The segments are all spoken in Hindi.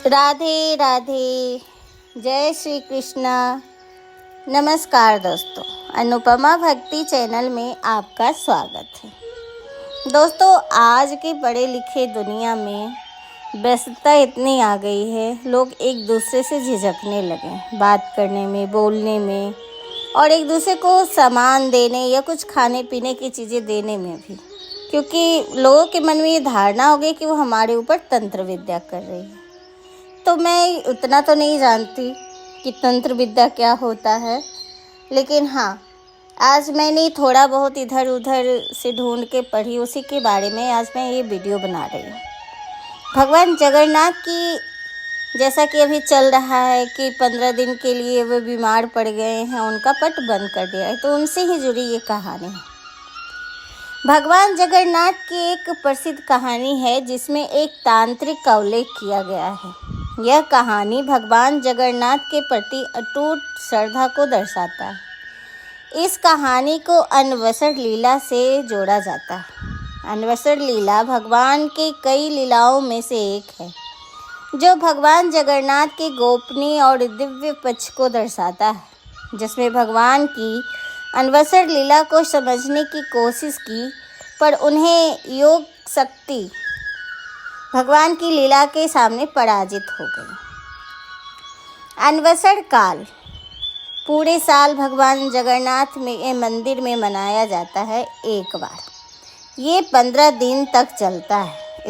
राधे राधे। जय श्री कृष्णा। नमस्कार दोस्तों, अनुपमा भक्ति चैनल में आपका स्वागत है। दोस्तों, आज की पढ़े लिखे दुनिया में व्यस्तता इतनी आ गई है, लोग एक दूसरे से झिझकने लगे बात करने में, बोलने में, और एक दूसरे को सामान देने या कुछ खाने पीने की चीज़ें देने में भी, क्योंकि लोगों के मन में ये धारणा हो गई कि वो हमारे ऊपर तंत्र विद्या कर रही है। तो मैं उतना तो नहीं जानती कि तंत्र विद्या क्या होता है, लेकिन हाँ, आज मैंने थोड़ा बहुत इधर उधर से ढूंढ के पढ़ी, उसी के बारे में आज मैं ये वीडियो बना रही हूँ। भगवान जगन्नाथ की, जैसा कि अभी चल रहा है कि 15 दिन के लिए वे बीमार पड़ गए हैं, उनका पट बंद कर दिया है, तो उनसे ही जुड़ी ये कहानी है। भगवान जगन्नाथ की एक प्रसिद्ध कहानी है जिसमें एक तांत्रिक का उल्लेख किया गया है। यह कहानी भगवान जगन्नाथ के प्रति अटूट श्रद्धा को दर्शाता है। इस कहानी को अन्वसर लीला से जोड़ा जाता है। अन्वसर लीला भगवान के कई लीलाओं में से एक है, जो भगवान जगन्नाथ के गोपनीय और दिव्य पक्ष को दर्शाता है, जिसमें भगवान की अन्वसर लीला को समझने की कोशिश की, पर उन्हें योग शक्ति भगवान की लीला के सामने पराजित हो गई। अन्वसर काल पूरे साल भगवान जगन्नाथ में मंदिर में मनाया जाता है एक बार। ये 15 दिन तक चलता है।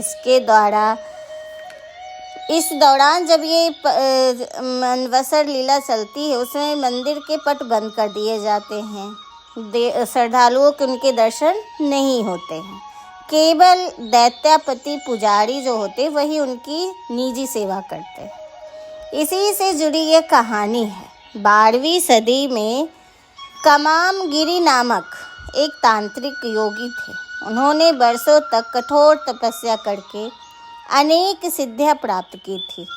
इस दौरान जब ये अन्वसर लीला चलती है, उसमें मंदिर के पट बंद कर दिए जाते हैं। श्रद्धालुओं के उनके दर्शन नहीं होते हैं। केवल दैत्यापति पुजारी जो होते वही उनकी निजी सेवा करते हैं। इसी से जुड़ी ये कहानी है। 12वीं सदी में कमामगिरी नामक एक तांत्रिक योगी थे। उन्होंने वर्षों तक कठोर तपस्या करके अनेक सिद्धियां प्राप्त की थी।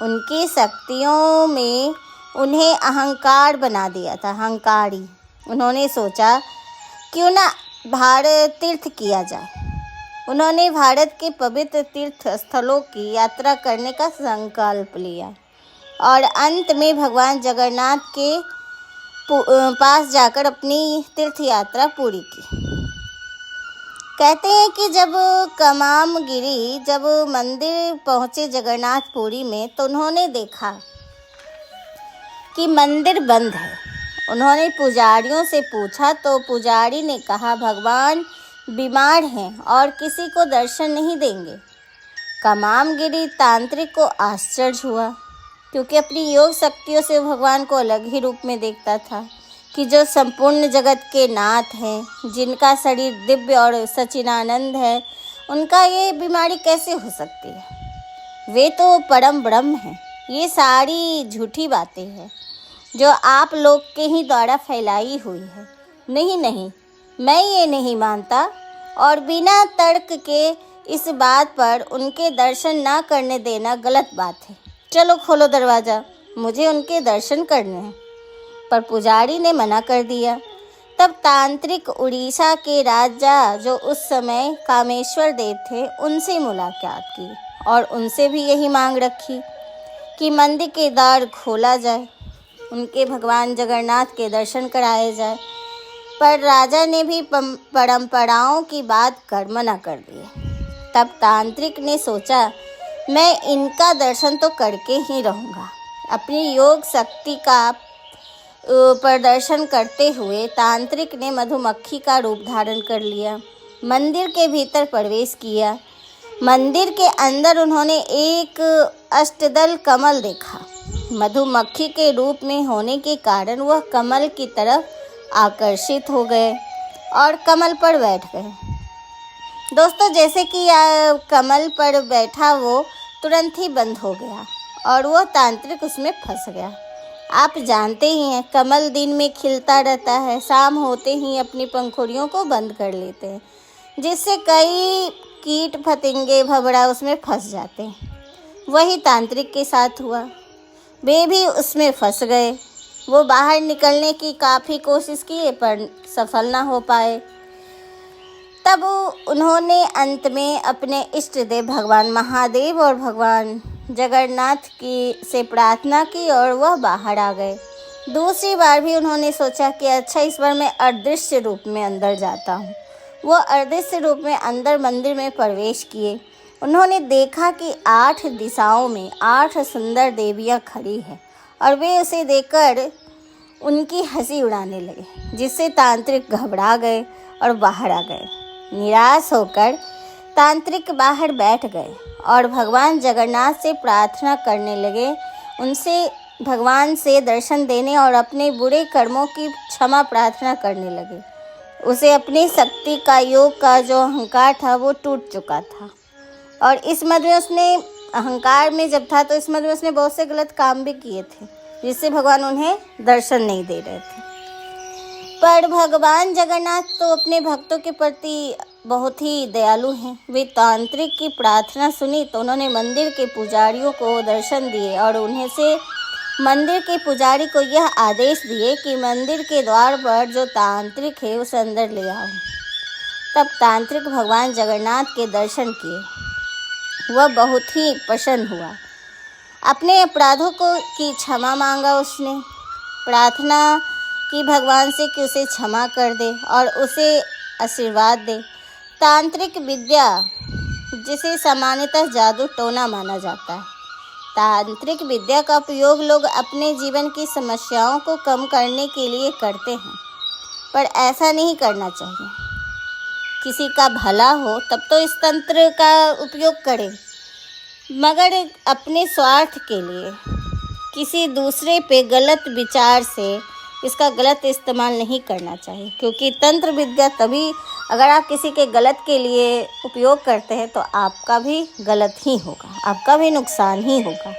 उनकी शक्तियों में उन्हें अहंकार बना दिया था, अहंकारी। उन्होंने सोचा क्यों ना भारत तीर्थ किया जाए। उन्होंने भारत के पवित्र तीर्थ स्थलों की यात्रा करने का संकल्प लिया और अंत में भगवान जगन्नाथ के पास जाकर अपनी तीर्थ यात्रा पूरी की। कहते हैं कि जब मंदिर पहुंचे जगन्नाथपुरी में, तो उन्होंने देखा कि मंदिर बंद है। उन्होंने पुजारियों से पूछा तो पुजारी ने कहा भगवान बीमार हैं और किसी को दर्शन नहीं देंगे। कमामगिरी तांत्रिक को आश्चर्य हुआ, क्योंकि अपनी योग शक्तियों से भगवान को अलग ही रूप में देखता था कि जो संपूर्ण जगत के नाथ हैं, जिनका शरीर दिव्य और सच्चिदानंद है, उनका ये बीमारी कैसे हो सकती है। वे तो परम ब्रह्म हैं। ये सारी झूठी बातें हैं जो आप लोग के ही द्वारा फैलाई हुई है। नहीं, मैं ये नहीं मानता, और बिना तर्क के इस बात पर उनके दर्शन ना करने देना गलत बात है। चलो खोलो दरवाज़ा, मुझे उनके दर्शन करने हैं। पर पुजारी ने मना कर दिया। तब तांत्रिक उड़ीसा के राजा, जो उस समय कामेश्वर देव थे, उनसे मुलाकात की और उनसे भी यही मांग रखी कि मंदिर के द्वार खोला जाए, उनके भगवान जगन्नाथ के दर्शन कराए जाए। पर राजा ने भी परंपराओं की बात कर मना कर दिए। तब तांत्रिक ने सोचा मैं इनका दर्शन तो करके ही रहूँगा। अपनी योग शक्ति का प्रदर्शन करते हुए तांत्रिक ने मधुमक्खी का रूप धारण कर लिया। मंदिर के भीतर प्रवेश किया। मंदिर के अंदर उन्होंने एक अष्टदल कमल देखा। मधुमक्खी के रूप में होने के कारण वह कमल की तरफ आकर्षित हो गए और कमल पर बैठ गए। दोस्तों, जैसे कि कमल पर बैठा, वो तुरंत ही बंद हो गया और वह तांत्रिक उसमें फंस गया। आप जानते ही हैं, कमल दिन में खिलता रहता है, शाम होते ही अपनी पंखुड़ियों को बंद कर लेते हैं, जिससे कई कीट फतिंगे भंवरा उसमें फंस जाते हैं। वही तांत्रिक के साथ हुआ। वे भी उसमें फंस गए। वो बाहर निकलने की काफ़ी कोशिश की, पर सफल ना हो पाए। तब उन्होंने अंत में अपने इष्ट देव भगवान महादेव और भगवान जगन्नाथ की से प्रार्थना की और वह बाहर आ गए। दूसरी बार भी उन्होंने सोचा कि अच्छा, इस बार मैं अदृश्य रूप में अंदर जाता हूँ। वो अदृश्य रूप में अंदर मंदिर में प्रवेश किए। उन्होंने देखा कि 8 दिशाओं में 8 सुंदर देवियाँ खड़ी हैं और वे उसे देखकर उनकी हंसी उड़ाने लगे, जिससे तांत्रिक घबरा गए और बाहर आ गए। निराश होकर तांत्रिक बाहर बैठ गए और भगवान जगन्नाथ से प्रार्थना करने लगे, उनसे भगवान से दर्शन देने और अपने बुरे कर्मों की क्षमा प्रार्थना करने लगे। उसे अपनी शक्ति का, योग का जो अहंकार था वो टूट चुका था और इस मद में उसने अहंकार में जब था तो इस मद में उसने बहुत से गलत काम भी किए थे, जिससे भगवान उन्हें दर्शन नहीं दे रहे थे। पर भगवान जगन्नाथ तो अपने भक्तों के प्रति बहुत ही दयालु हैं। वे तांत्रिक की प्रार्थना सुनी तो उन्होंने मंदिर के पुजारियों को दर्शन दिए और उन्हें से मंदिर के पुजारी को यह आदेश दिए कि मंदिर के द्वार पर जो तांत्रिक है उसे अंदर ले आओ। तब तांत्रिक भगवान जगन्नाथ के दर्शन किए। वह बहुत ही प्रसन्न हुआ। अपने अपराधों की क्षमा मांगा। उसने प्रार्थना की भगवान से कि उसे क्षमा कर दे और उसे आशीर्वाद दे। तांत्रिक विद्या, जिसे सामान्यतः जादू टोना माना जाता है, तांत्रिक विद्या का उपयोग लोग अपने जीवन की समस्याओं को कम करने के लिए करते हैं, पर ऐसा नहीं करना चाहिए। किसी का भला हो तब तो इस तंत्र का उपयोग करें, मगर अपने स्वार्थ के लिए किसी दूसरे पे गलत विचार से इसका गलत इस्तेमाल नहीं करना चाहिए। क्योंकि तंत्र विद्या तभी, अगर आप किसी के गलत के लिए उपयोग करते हैं तो आपका भी गलत ही होगा, आपका भी नुकसान ही होगा।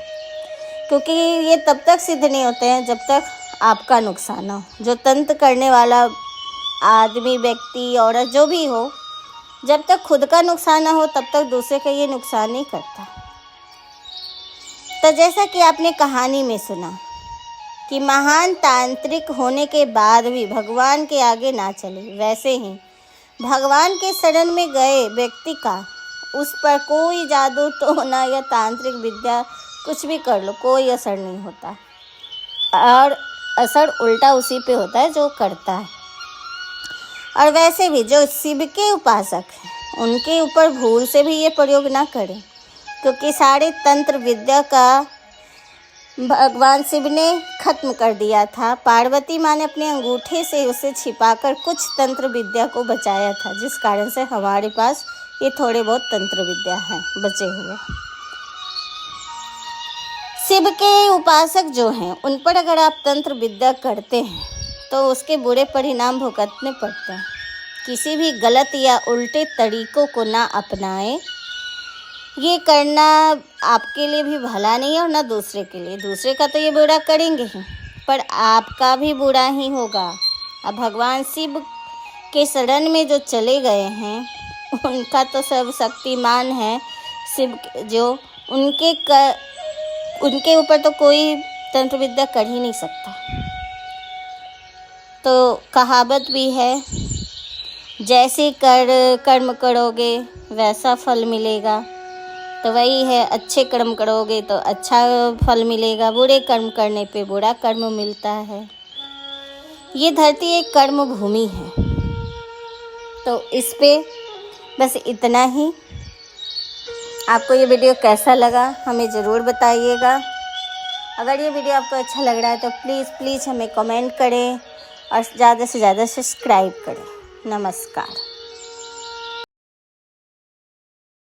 क्योंकि ये तब तक सिद्ध नहीं होते हैं जब तक आपका नुकसान ना हो। जो तंत्र करने वाला आदमी, व्यक्ति, औरत, जो भी हो, जब तक खुद का नुकसान ना हो तब तक दूसरे का ये नुकसान नहीं करता। तो जैसा कि आपने कहानी में सुना कि महान तांत्रिक होने के बाद भी भगवान के आगे ना चले, वैसे ही भगवान के शरण में गए व्यक्ति का उस पर कोई जादू टोना या तांत्रिक विद्या कुछ भी कर लो, कोई असर नहीं होता और असर उल्टा उसी पे होता है जो करता है। और वैसे भी जो शिव के उपासक हैं उनके ऊपर भूल से भी ये प्रयोग ना करें, क्योंकि सारे तंत्र विद्या का भगवान शिव ने खत्म कर दिया था। पार्वती माँ ने अपने अंगूठे से उसे छिपाकर कुछ तंत्र विद्या को बचाया था, जिस कारण से हमारे पास ये थोड़े बहुत तंत्र विद्या हैं बचे हुए। शिव के उपासक जो हैं उन पर अगर आप तंत्र विद्या करते हैं तो उसके बुरे परिणाम भुगतने पड़ते हैं। किसी भी गलत या उल्टे तरीकों को ना अपनाएं। ये करना आपके लिए भी भला नहीं है और ना दूसरे के लिए। दूसरे का तो ये बुरा करेंगे ही, पर आपका भी बुरा ही होगा। अब भगवान शिव के शरण में जो चले गए हैं उनका तो सर्वशक्तिमान है शिव, जो उनके ऊपर तो कोई तंत्र विद्या कर ही नहीं सकता। तो कहावत भी है, जैसे कर्म करोगे वैसा फल मिलेगा। तो वही है, अच्छे कर्म करोगे तो अच्छा फल मिलेगा, बुरे कर्म करने पे बुरा कर्म मिलता है। ये धरती एक कर्म भूमि है। तो इस पे बस इतना ही। आपको ये वीडियो कैसा लगा हमें ज़रूर बताइएगा। अगर ये वीडियो आपको अच्छा लग रहा है तो प्लीज़ हमें कमेंट करें और ज़्यादा से ज़्यादा सब्सक्राइब करें। नमस्कार।